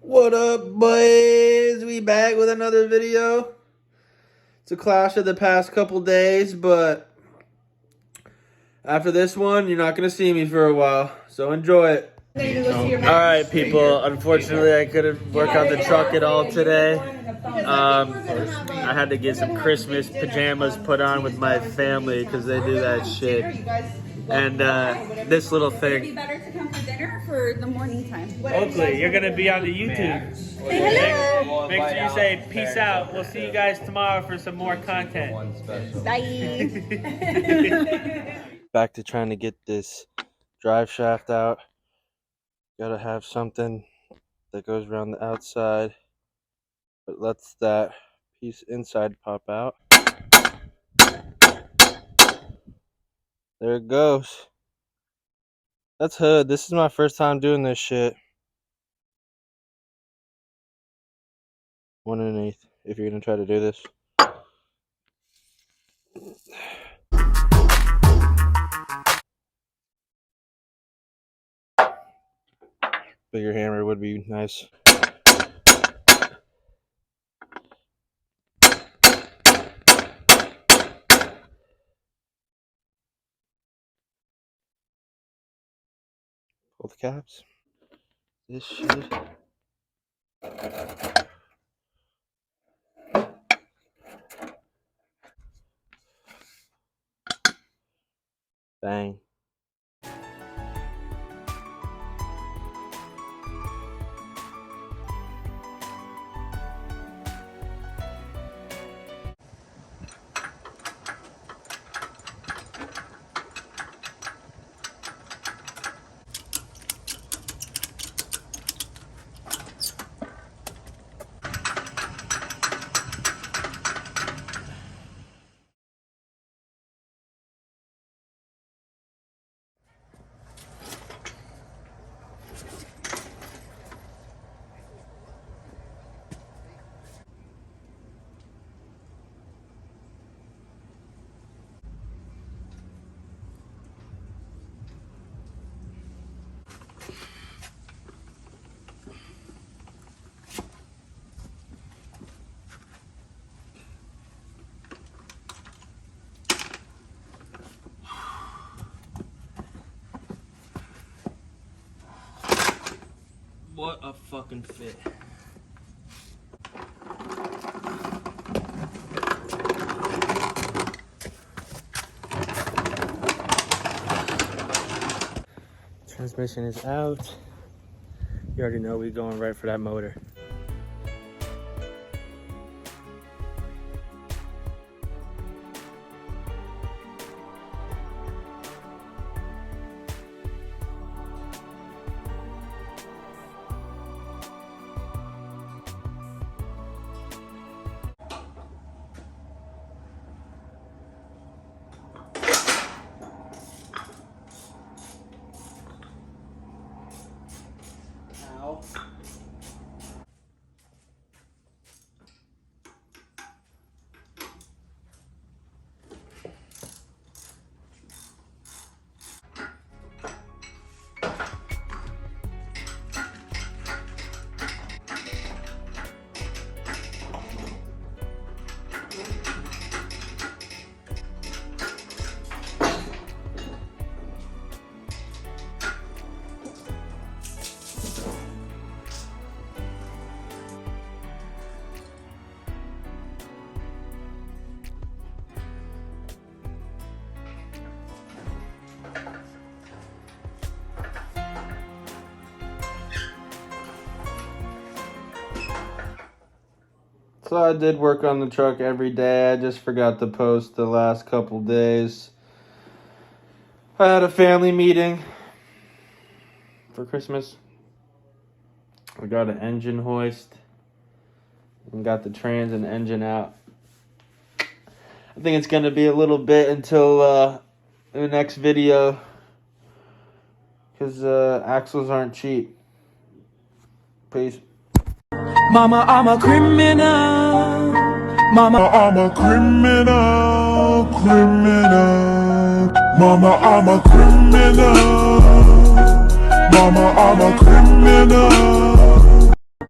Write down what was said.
What up, boys? We back with another video. It's a clash of the past couple days, but after this one, you're not going to see me for a while, so enjoy it. Alright, people, unfortunately I couldn't work on the truck at all today. I had to get some Christmas pajamas put on with my family because they do that shit. And this little thing. It'd be better to come for dinner for the morning time. Hopefully, you're gonna be on the YouTube. Say hello. Make sure you say peace out. We'll see you guys tomorrow for some more content. Bye. Back to trying to get this drive shaft out. Gotta have something that goes around the outside, but lets that piece inside pop out. There it goes. That's hood. This is my first time doing this shit. 1/8 if you're gonna try to do this. Bigger hammer would be nice. Pull the caps. This shit. Bang. What a fucking fit. Transmission is out. You already know we're going right for that motor. So I did work on the truck every day. I just forgot to post the last couple days. I had a family meeting for Christmas. I got an engine hoist and got the trans and engine out. I think it's gonna be a little bit until the next video because axles aren't cheap. Peace. Mama, I'm a criminal. Mama, I'm a criminal, criminal. Mama, I'm a criminal. Mama, I'm a criminal.